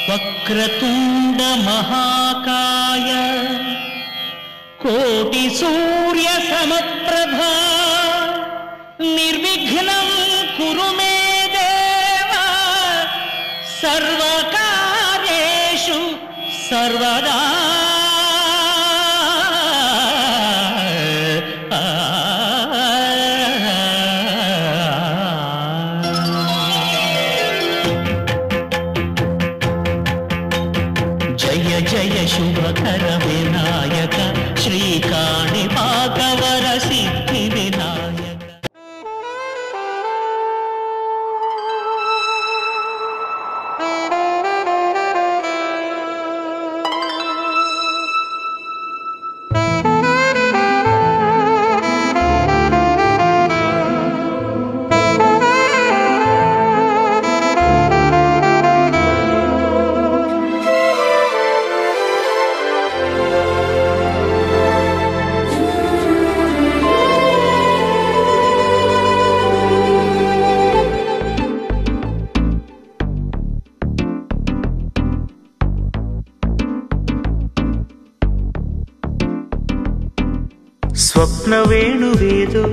వక్రతుండ మహాకాయ కోటి సూర్య సమప్రభా నిర్విఘ్నం కురు మే దేవ సర్వకార్యేషు సర్వదా. జయ జయ శుభకర వినాయక శ్రీకాణిపాకవర సిద్ధి వినాయక. స్వప్న వేణువేదో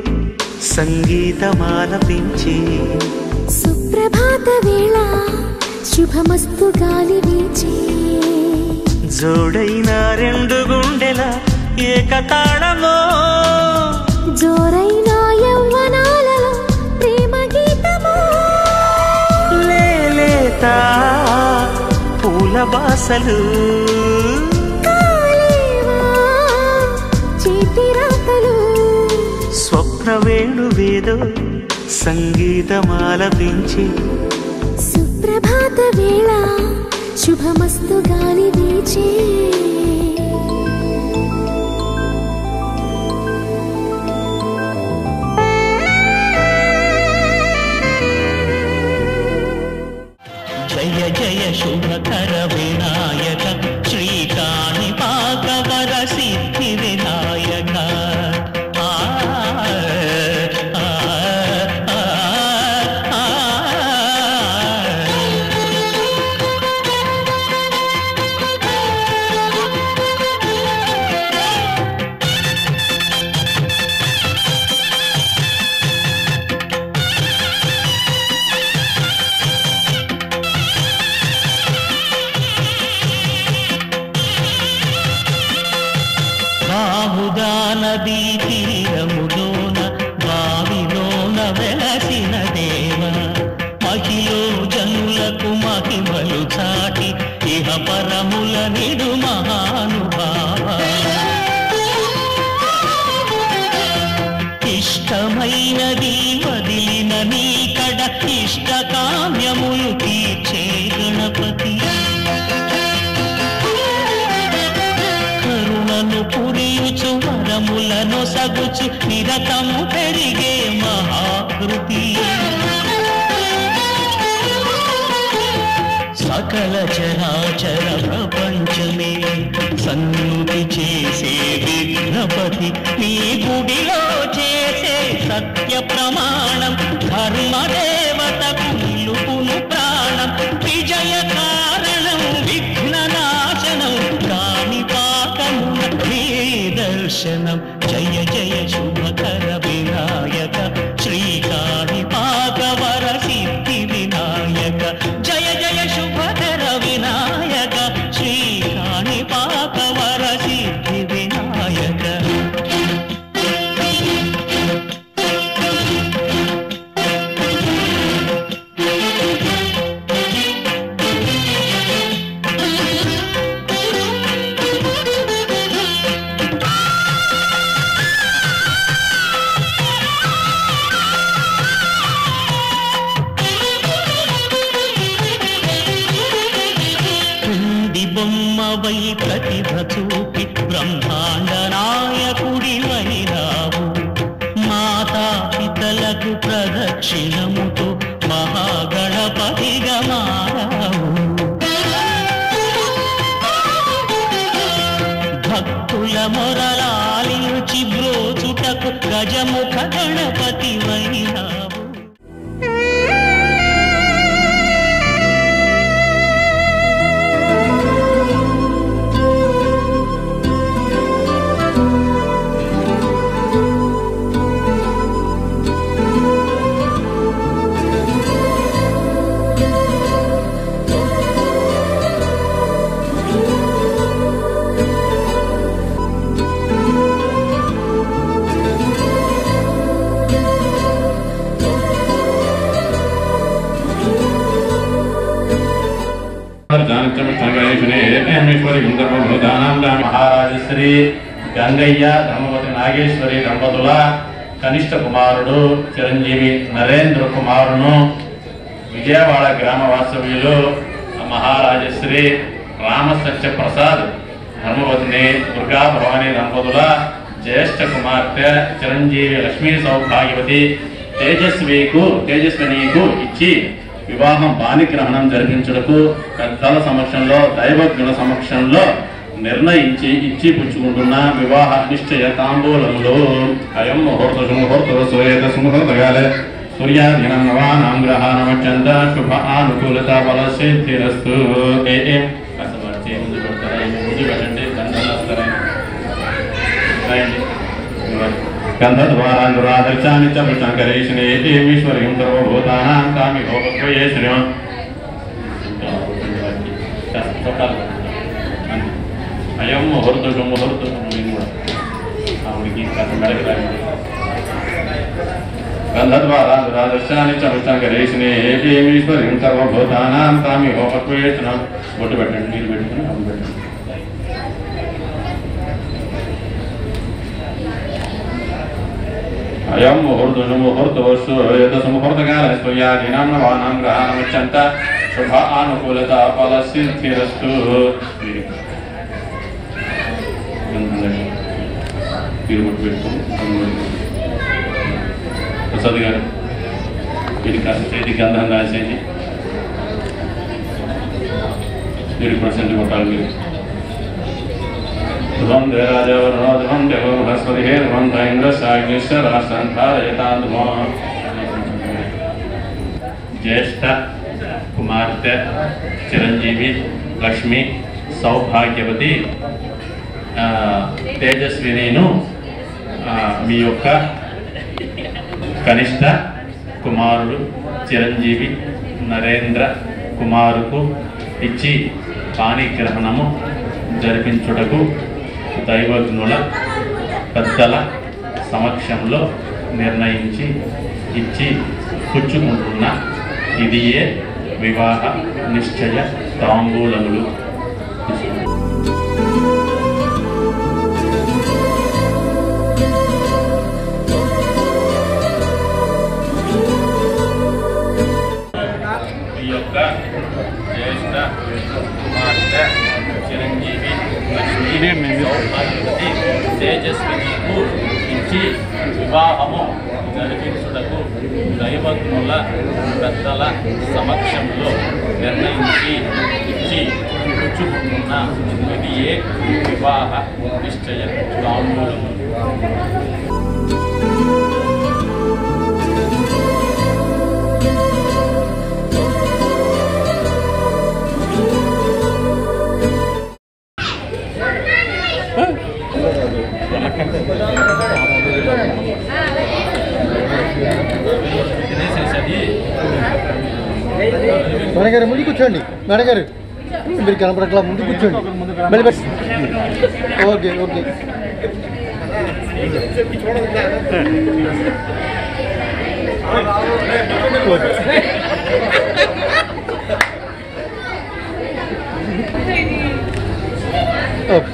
సంగీతమాలపించి సుప్రభాత వేళ శుభమస్తు గాలి వీచి జోడైన రెండు గుండెల ఏకతాళమో జోరైన యవ్వనాలలో ప్రేమ గీతమో లేలేత పూల బాసలు స్వప్న వేణువేదో సంగీతమాలపించి సుప్రభాత వేళ శుభమస్తు గాలి వీచే. జయ జయ శుభకర వినాయక శ్రీకాణిపాకవర సిద్ధి వినాయక. బాహుదా నదీ తీరములోన బావిలోన వెలసిన దేవ మహిలో జనులకు మహిమలు చాటి ఇహ పరముల నిడు మహానుభావ. ఇష్టమైనది వదిలిన నీకడ ఇష్ట కామ్యములు తీర్చే గణపతి. పురియుచు వరములను సగుచు నిరతము పెరిగే మహాకృతి. సకల చరాచర ప్రపంచమే సన్నుతి చేసే విఘ్నపతి నీ గుడిలో చేసే సత్య ప్రమాణం ధర్మదేవతకు నిలుపును ప్రాణం. విజయ కారణం విఘ్న నాశనం కాణిపాకమున నీ దర్శనం. జయ జయ శుభకర వినాయక శ్రీకాణిపాకవర సిద్ధి వినాయక. జయ జయ శుభకర వినాయక శ్రీకాణిపాకవర సిద్ధి వినాయక. బొమ్మవై ప్రతిభ చూపి బ్రహ్మాండ నాయకుడి వైరావు. మాతా పితలకు ప్రదక్షిణముతో మహాగణపతిగా మారావు. భక్తుల మొరలాలించి బ్రోచుటకు గజముఖ గణపతి వైరావు. మహారాజశ్రీ గంగయ్య ధర్మవతి నాగేశ్వరి దంపతుల కనిష్ట కుమారుడు చిరంజీవి నరేంద్ర కుమారును విజయవాడ గ్రామ వాస్తవ్యులు మహారాజశ్రీ రామసత్య ప్రసాద్ ధర్మవతిని దుర్గా భవానీ దంపతుల జ్యేష్ఠ కుమార్తె చిరంజీవి లక్ష్మీ సౌభాగ్యవతి తేజస్వినీకు ఇచ్చి వివాహం పాణిగ్రహణం జరిపించుటకు పెద్దల సమక్షంలో దైవజ్ఞుల సమక్షంలో నిర్ణయించి ఇచ్చి పుచ్చుకుంటున్న వివాహ నిశ్చయ తాంబూలములు అయం ముహూర్త సుముహూర్త సూర్యేత సుముహూర్తకాలే సూర్యాధీనం నవానాం గ్రహాణమత్యంత శుభ ఆనుకూలత బల సిద్ధిరస్తు. ముందు పెడతారా ముందు పెట్టండి గంధద్వారాంధ్రాదర్శాన్ని చ పుష్పంకరేషిణే ఈశ్వర్యం సర్వభూతానాం కామి భోగత్వయే శ్రీయం. అయం ముహూర్త ముహూర్త గంధద్వారాంధ్రాదర్శాన్ని చ పుష్పంకరేషిణే ఈశ్వర్యం సర్వభూతానాం కామి భోగత్వయే శ్రీయం. బొట్టు పెట్టండి నీరు పెట్టుకుని అమ్ము పెట్టండి. అయం ముహూర్త ముహూర్తకాలే సూర్యాదీనాం నవానాం గ్రహాణమత్యంత శుభ ఆనుకూలత ఫల సిద్ధిరస్తు. ప్రసాద్ గారు ఇది కాస్త చేతి గంధం రాసేది మీరు పర్సెంట్ కొట్టాలి. మీరు జ్యేష్ఠ కుమార్తె చిరంజీవి లక్ష్మి సౌభాగ్యవతి తేజస్వినిను మీ యొక్క కనిష్ట కుమారుడు చిరంజీవి నరేంద్ర కుమారుకు ఇచ్చి పాణిగ్రహణము జరిపించుటకు దైవజ్ఞుల పెద్దల సమక్షంలో నిర్ణయించి ఇచ్చి పుచ్చుకుంటున్న ఇదియే వివాహ నిశ్చయ తాంబూలములు. ఈ యొక్క జ్యేష్ఠ కుమార్తె చిరంజీవి సౌభాగ్యవతి తేజస్వినికు ఇచ్చి వివాహము జరిపించుటకు దైవజ్ఞుల పెద్దల సమక్షంలో నిర్ణయించి ఇచ్చి పుచ్చుకుంటున్న ఇది ఏ వివాహ నిశ్చయ తాంబూలము. మేడం గారు ముందు కూర్చోండి. మేడం గారు మీరు కనపడట్లా ముందు కూర్చోండి. Okay okay okay.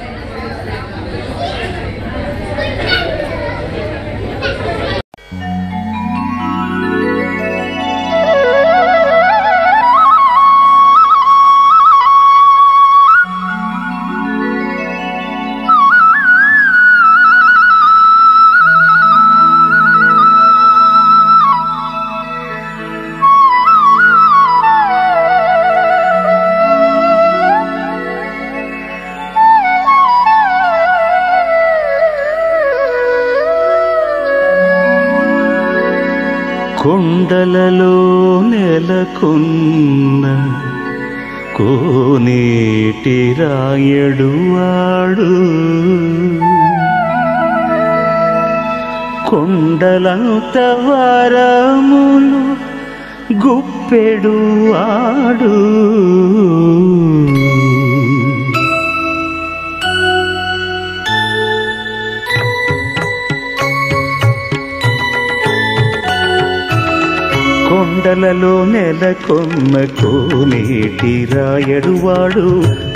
కొండలలో నెలకొన్న కోనేటి రాయడు వాడు కొండలంత వరములు గుప్పెడు వాడు కొండలలో నెలకొన్న కోనేటి రాయడువాడు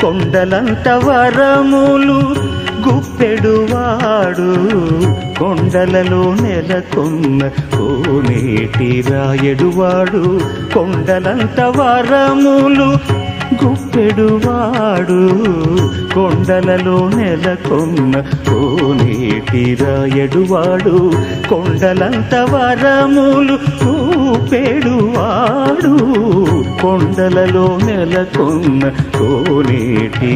కొండలంత వరములు గుప్పెడువాడు కొండలలో నెలకొన్న కోనేటి రాయడువాడు కొండలంత వరములు గుప్పెడువాడు కొండలలో నెలకొన్న కోనేటి రాయడువాడు కొండలంత వరములు గుప్పెడువాడు కొండలలో నెలకొన్న కోనేటి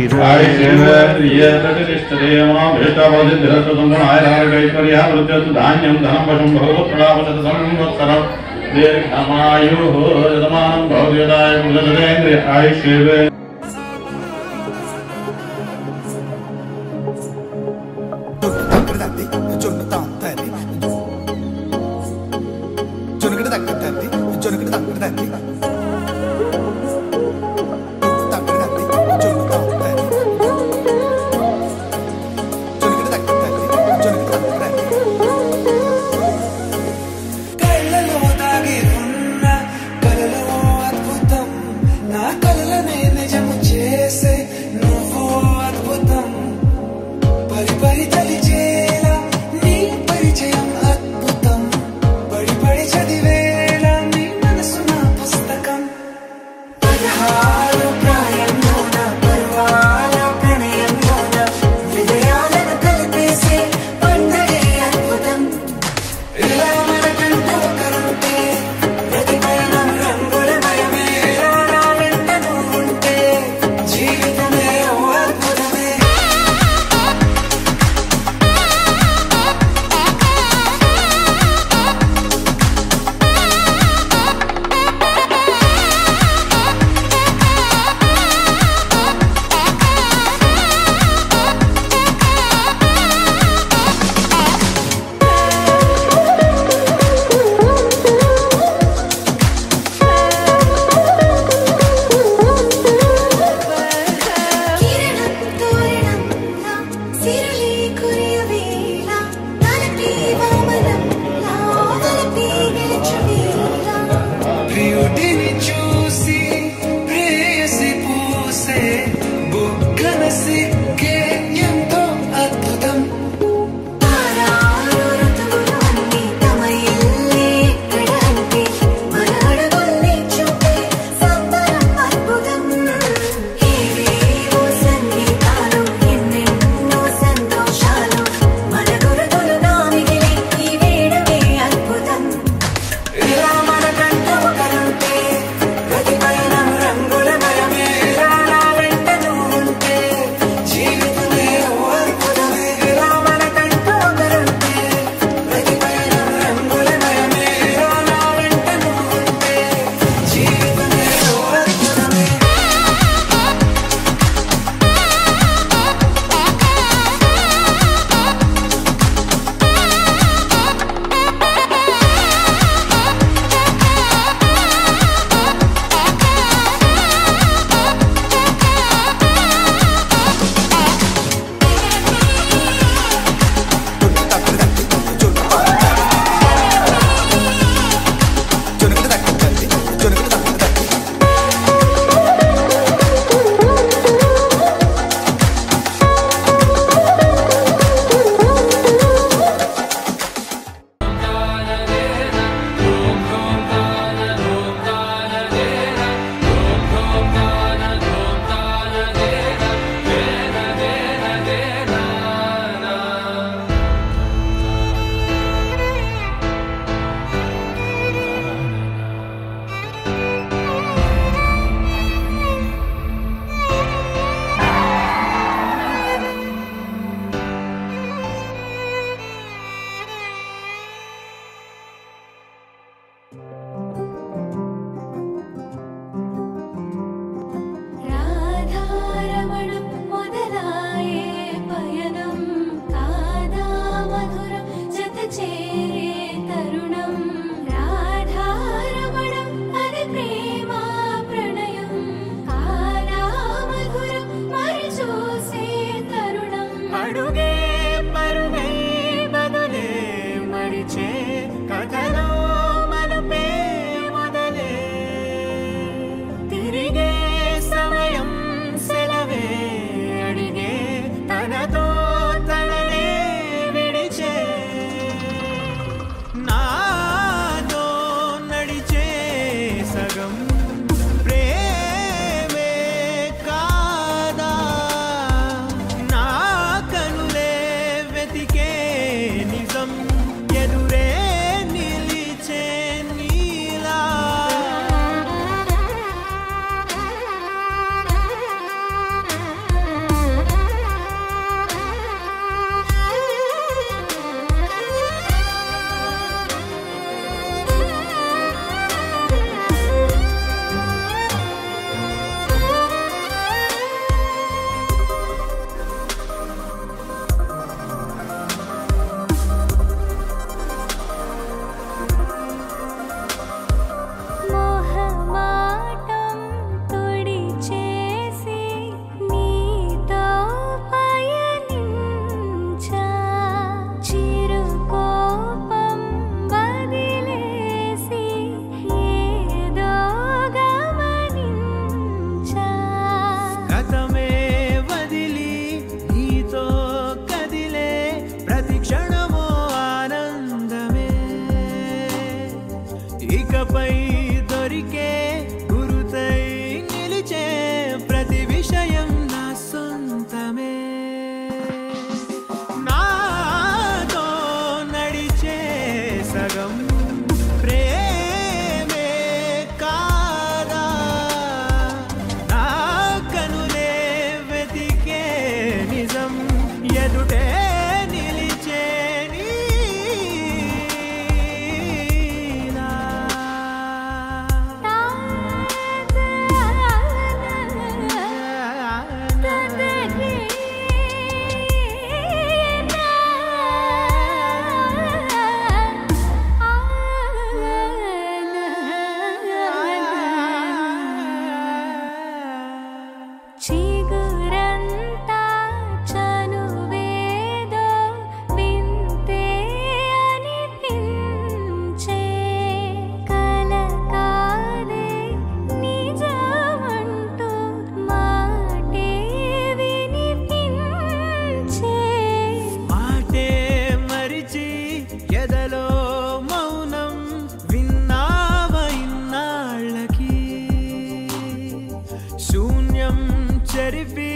చెరిపి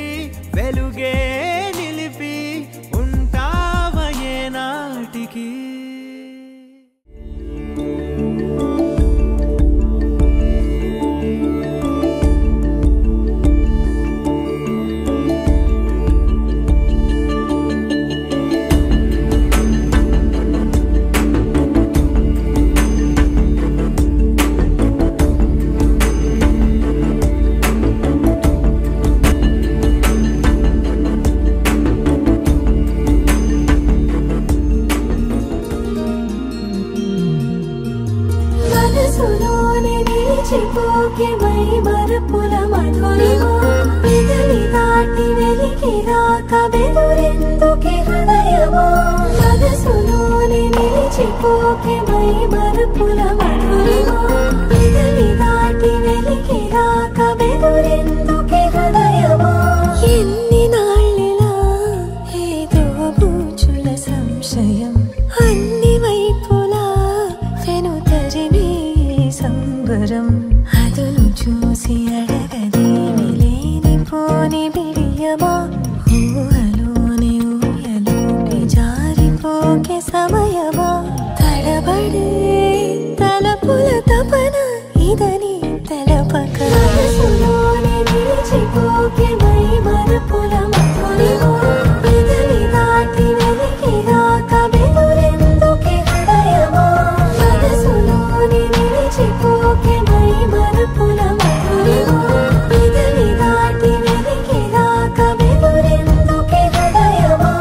వెలుగే నిలిపి ఉంటావయే నాటికి. ఎన్ని నాళ్ళిలా ఏదో బూచుల సంశయం అన్ని వైపులా వెనుతరిమే సంబరం అదును చూసి అడగదేమి లేనిపోని బిడియమా ఊహలోని ఊయలోకి జారిపోకే సమయమా తడబడే తలపుల తపన ఇదని తెలపక మనసులోనే నిలిచిపోకే మై మరపుల మధురిమా పెదవి దాటి వెలికి రాక బెదురెందుకే హృదయమా మనసులోనే నిలిచిపోకే మై మరపుల మధురిమా పెదవి దాటి వెలికి రాక బెదురెందుకే హృదయమా.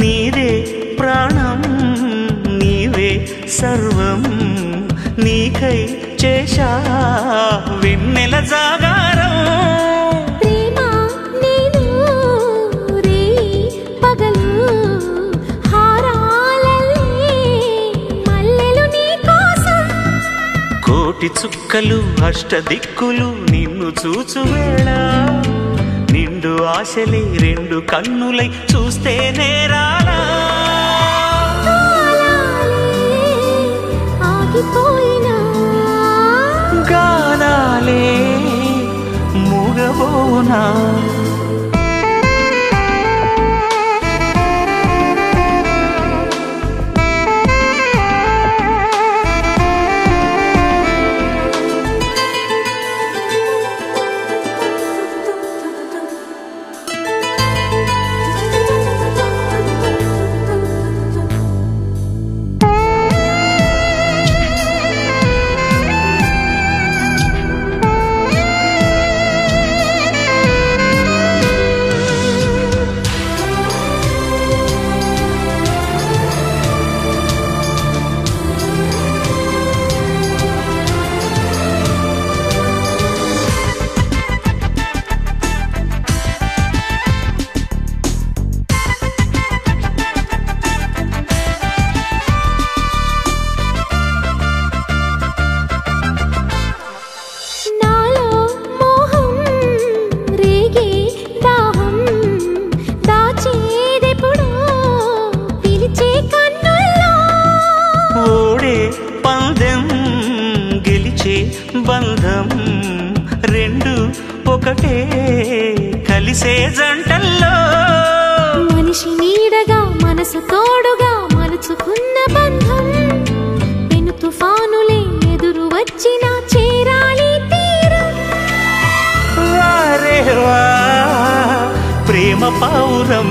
నీదే ప్రాణం నీవే సర్వం నీకై చేశా వెన్నెల జాగారం ప్రేమ నేను రే పగలు హారాలల్లే మల్లెలు నీ కోసం కోటి చుక్కలు అష్టదిక్కులు నిన్ను చూచువేళ నిండు ఆశలే రెండు కన్నులై చూస్తే నేరాలా ఆగిపోయినా గానాలే మూగబోనా మనసు తోడుగా మలుచుకున్న బంధం పెను తుఫానులే ఎదురు వచ్చినా చేరాలి తీరం. వారే వా ప్రేమ పౌరం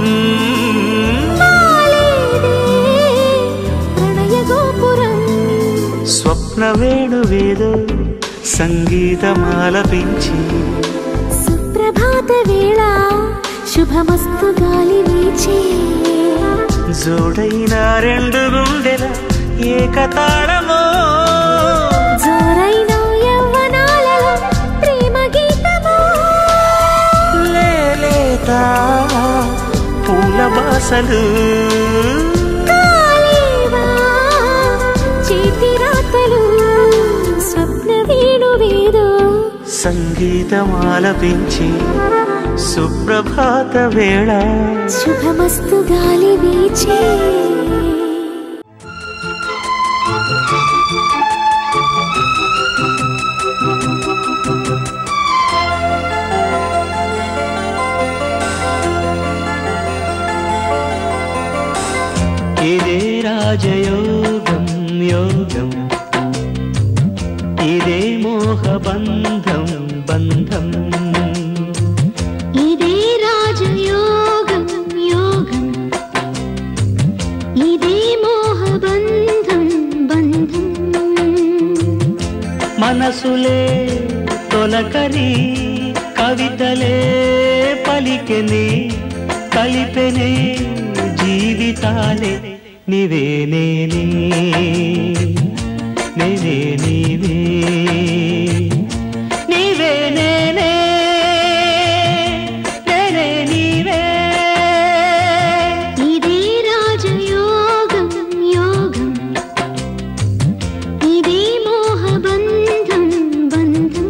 ప్రణయ గోపురం స్వప్న వేణువేదో సంగీతమాలపించి సుప్రభాత వేళ శుభమస్తు గాలి వీచే జోడైన రెండు గుండెల ఏకతాళమో జోరైన యవ్వనాలలో ప్రేమ గీతమో లేత పూల బాసలు కాలేవా చేతి రాతలు స్వప్న వేణువేదో సంగీతమాలపించి సుప్రభాత వేళ శుభమస్తు గాలి వీచే. ఇదే రాజయోగం యోగం ఇదే మోహబంధం బంధం ఇదే రాజయోగం యోగం ఇదే మోహబంధం బంధం మనసులే తొలకరి కవితలే పలికెని కలిపెనే జీవితాలే నీవే నేనే నేనే నీవే నీవే నేనే నేనే నీవే. ఇదే రాజయోగం యోగం ఇదే మోహబంధం బంధం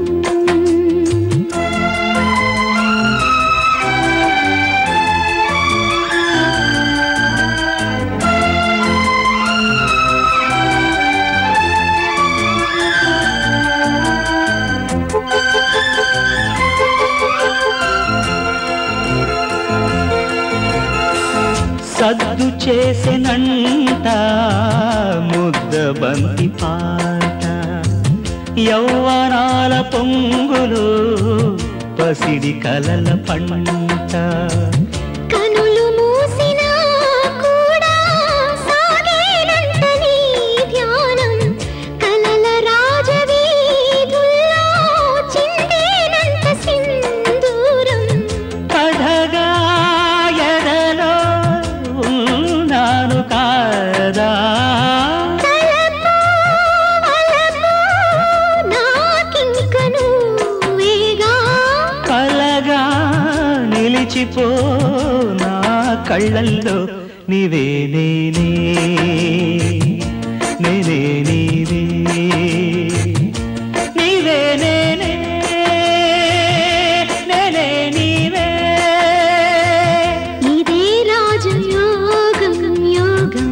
సద్దు చేసినంట ముద్ద బంతి పాట యౌవనాల పొంగులు పసిడి కలల పంట కనులు మూసినా కూడా సాగేనంట నీ ధ్యానం కలల రాజవీధుల్లో చిందేనంట సింధూరం కథగా ఎదలో ఉన్నాను కాదా తలపు వలపు నాకింక నువ్వేగా కలగా నిలిచిపో నా కళ్ళల్లో నీవే నేనే నేనే నీవే నీవే నేనే నేనే నీవే. ఇదే రాజయోగం యోగం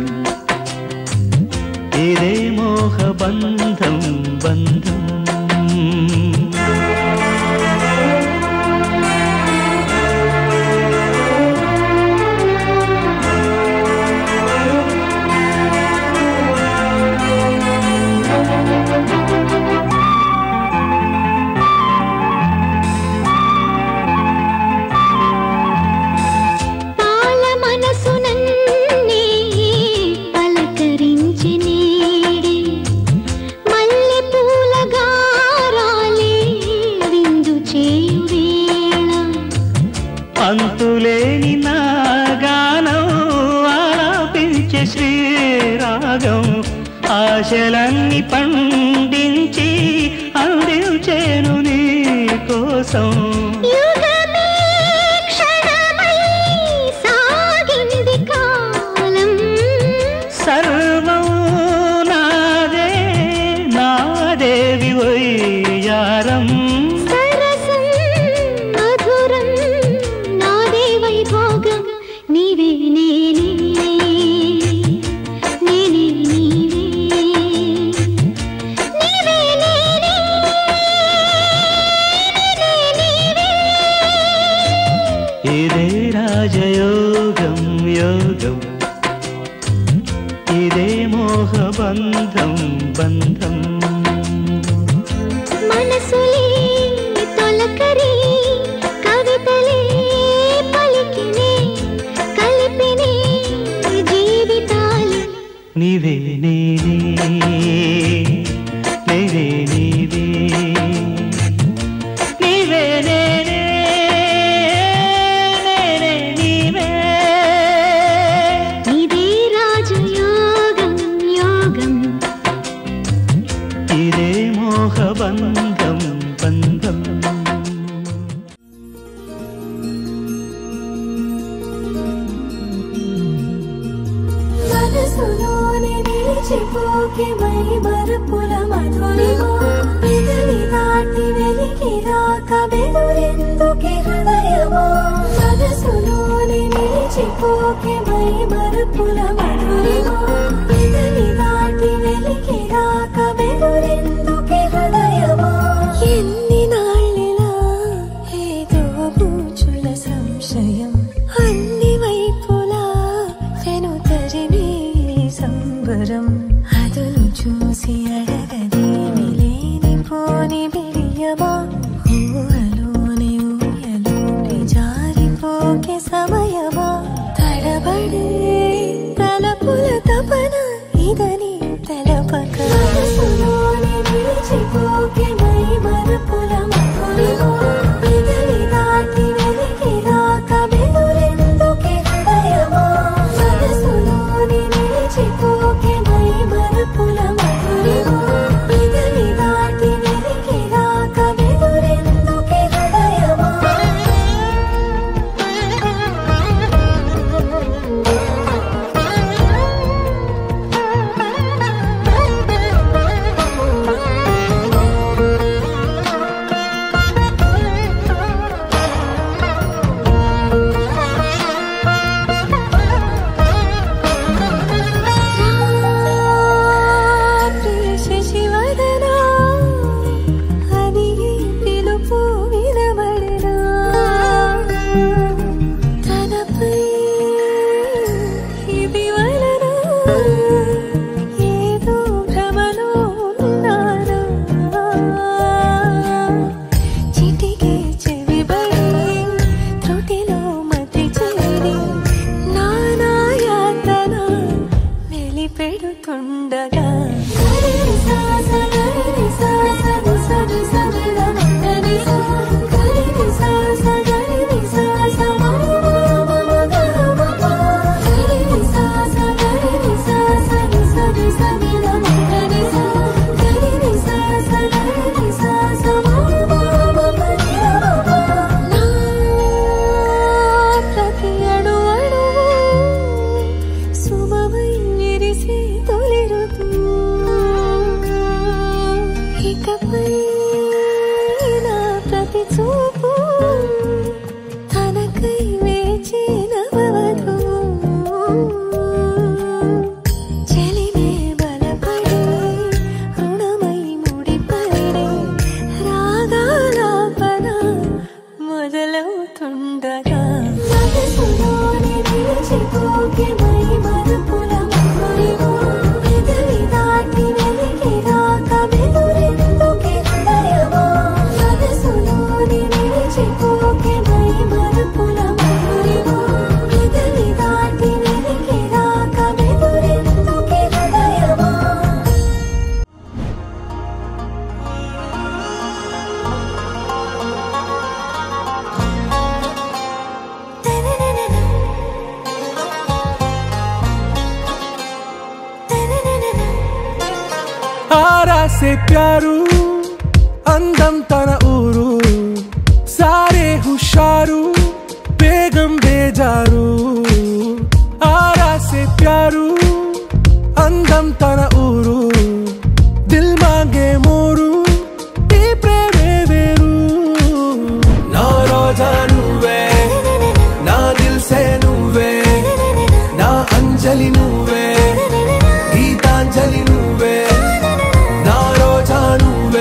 ఇదే మోహబంధం బంధం పాల మనసు నన్నే పలకరించి నీడే మల్లె పూల గారాలే విందు చేయు వేళ అంతులేని నా గానం ఆలపించే శ్రీరాగం ఆశలన్నీ పండించి అందించేను నీ కోసం యుగమే క్షణమై సాగింది కాలం సర్వం నాదే నాదేవి వయ్యారం సరసం మధురం నాదే వైభోగం నీవే నేనే నేనే నీవే నీవే నేనే నేనే నీవే. ఇదే రాజయోగం యోగం ఇదే మోహ బంధం బంధం మనసులే తొలకరి కవితలే పలికినే కలిపినే జీవితాలు నీవే నీవే నేనే నీవే నీవే నేనే నేనే నీవే ఇదే రాజయోగం యోగం ఇదే మోహ బంధం బంధం మనసులోని నిలిచిపోకే మై మరుపుల మధురిమా పెదవి దాటి వెలికి రాక బెదురెందుకే హృదయమా మనసులోని నిలిచిపోకే మై మరుపుల మధురిమా పెదవి దాటి వెలికి రాక బెదురెందుకే హృదయమా ఎన్ని నాళ్ళిలా ఏదో బూచుల సంశయం అన్ని వైపులా వెనుతరినే సంబరం అదును చూసి అడగదేమి లేనిపోని బిడియమా ఊహలోని ఊయలోని జారిపోకే సమయమా తడబడే తలపుల తపన ఇదని తెలపక మనసులోని నిలిచిపోకే మై మరుపుల మధురిమా పెదవి దాటి వెలికి రాక బెదురెందుకే హృదయమా మనసులోని నిలిచిపోకే మై మరుపుల మధురిమా పెదవి దాటి వెలికి రాక బెదురెందుకే హృదయమా శశివదనా అది పిలుపు వినబడనా తనపై ఇది వలనా ఏదో భ్రమలో ఉన్నానా చిటికే చెవిబడి త్రుటిలో మతి చేరి నానాయాతన వెలిపెడుతుండగా ప్రతి అణు అణువు సుమమై విరిసే తొలి ఋతువు ఇకపై నా ప్రతి చూపు తనకై వేచి నవవధువు చెలిమే బలపడి రుణమై ముడిపడి రాగాలాపన మొదలవుతుండగా మనసులోని నిలిచిపోకే మై మరుపుల మధురిమా పెదవి దాటి వెలికి రాక బెదురెందుకే హృదయమా మనసులోని నిలిచిపోకే మై మరుపుల మధురిమా పెదవి దాటి వెలికి రాక బెదురెందుకే హృదయమా आरा से प्यारू అందం తన ఊరు సారే హుషారు బేగం బేజారు ఆరా से प्यारू అందం తన ఊరు దిల్ మాంగే మోరు ఈ ప్రేమే వేరు నా రోజా నువ్వే నా దిల్ సే నువ్వే నా అంజలి నువ్వే గీతాంజలి నువ్వే నా రోజా నువ్వే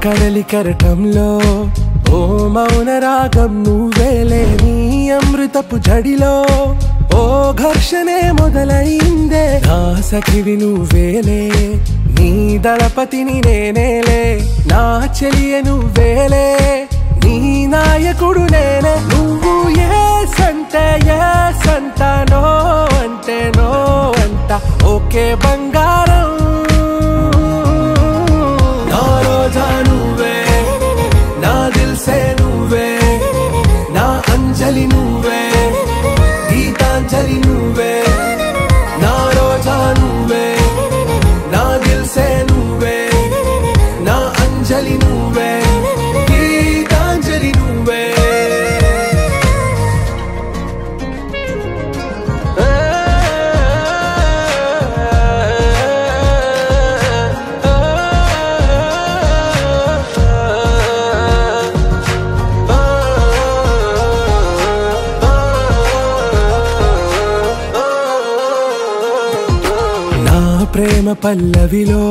కడలి కరటంలో ఓ మౌన రాగం నువ్వేలే నీ అమృతపు జడిలో ఓ ఘర్షణే మొదలైందే నా సఖివి నువ్వేలే నీ దళపతిని నేనేలే నా చెలియ నువ్వేలే నీ నాయకుడు నేనే నువ్వు ఏ సంట నో అంటే నో అంట ఓకే బంగారం నా రోజా నువ్వే నా దిల్సే నువ్వే నా అంజలి నువ్వే గీతాంజలి నువ్వే నా రోజా నువ్వే నా దిల్సే నువ్వే నా అంజలి నువ్వే గీతాంజలి నువ్వే ప్రేమ పల్లవిలో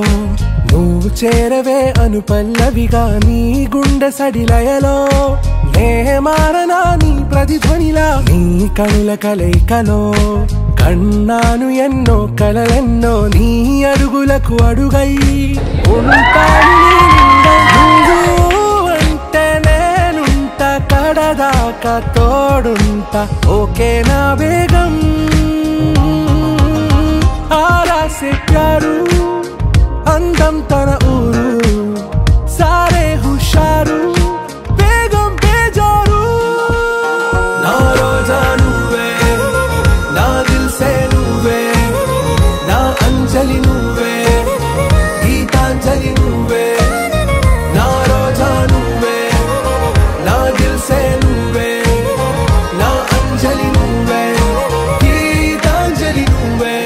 నువ్వు చేరవే అను పల్లవిగా నీ గుండె సడిలయలో నే మారనా నీ ప్రతిధ్వనిలా నీ కనుల కలయికలో కన్నాను ఎన్నో కలలెన్నో నీ అడుగులకు అడుగై ఉంటాను నువ్వు అంటే నేనుంట కడదాకా తోడుంట ఓకే నా బేగం आरा से प्यारू अंदम तन ऊरू सारे हुशारू बेगम बेजारू ना रोजा नुवे ना दिल से नुवे ना अंजलि नुवे गीतांजलि नुवे ना रोजा नुवे ना दिल से नुवे ना अंजलि नुवे गीतांजलि नुवे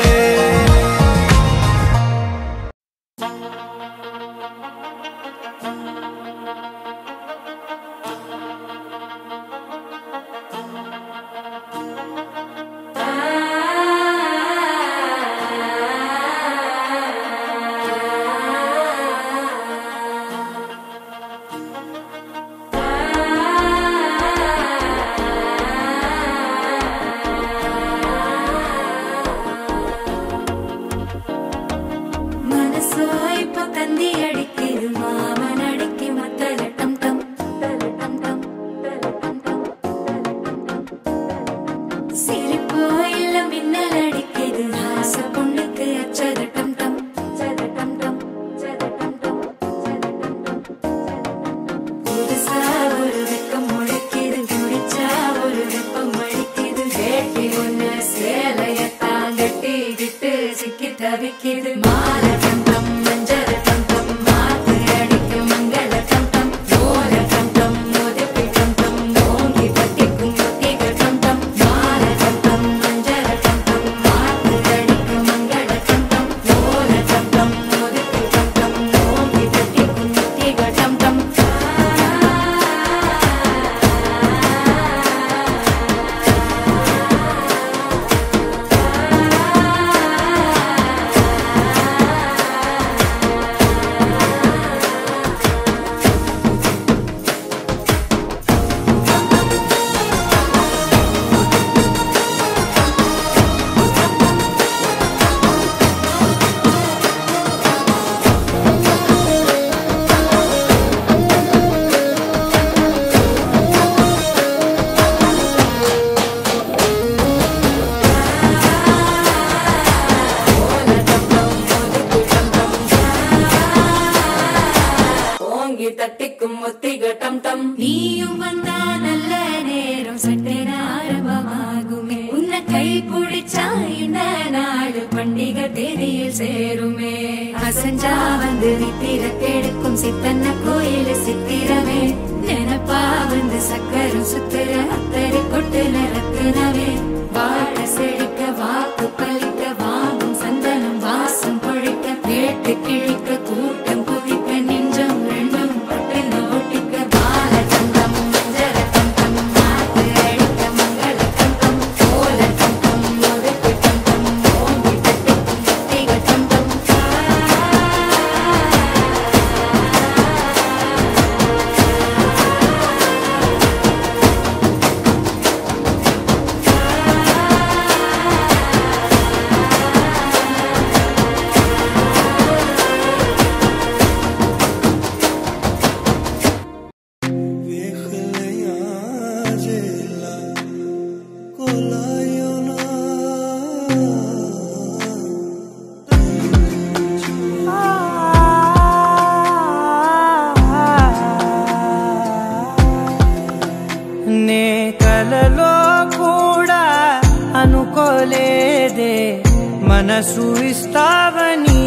మనసు ఇస్తావని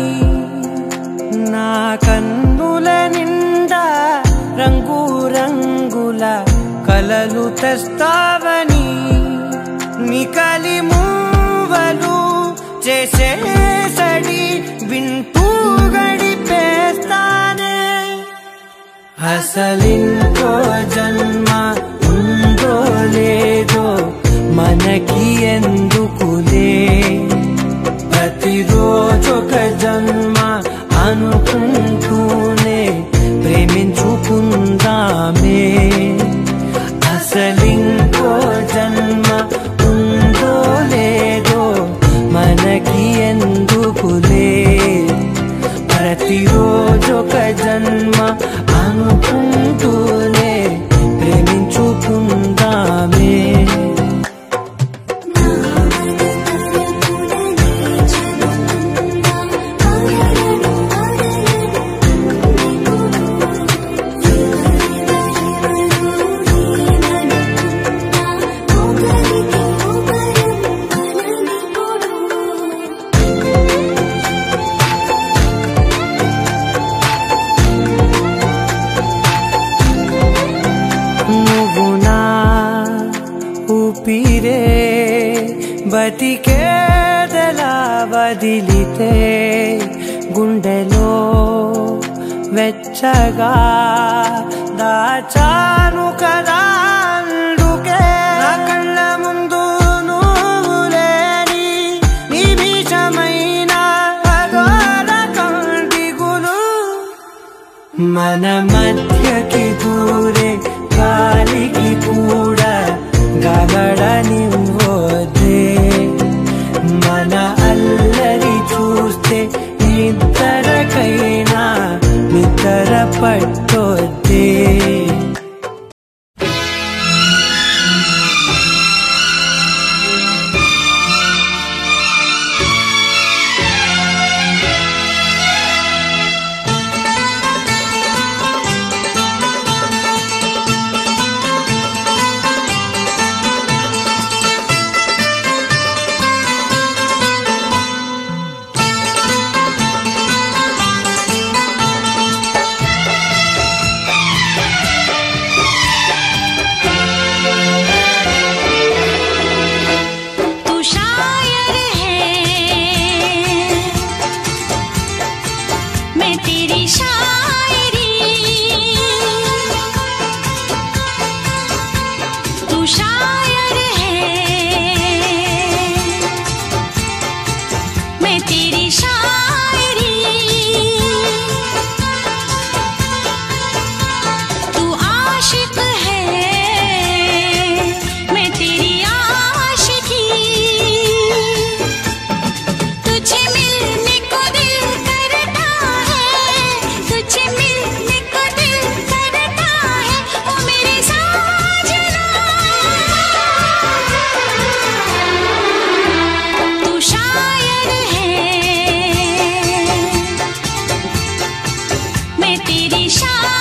నా కన్నుల నిండా రంగు రంగుల కలలు తెస్తావని నికలి మూవలు చేసేసడి వింటూ గడిపేస్తానే అసలింకో జన్మ ఉందో లేదో మనకి ఎందుకులే ప్రతిరోజొక జన్మ అనుకుంటూనే ప్రేమించుకుందామే అసలింకో జన్మ ఉందో లేదో మనకి ఎందుకులే ప్రతిరోజొక జన్మ అనుకుంటూనే ప్రేమించుకుందామే బతికేదలా వదిలితే గుండెలో వెచ్చగా దాచాను కదా అందుకే నా కళ్ళ ముందు నువ్వు లేని నిమిషమైన అఘోర కంటిగులు మన మధ్యకి దూరే గాలికి కూడా గగడనివ్వొద్దే మన అల్లరి చూస్తే నిద్రకైనా నిద్ర పట్టొద్దే मैं तेरी शान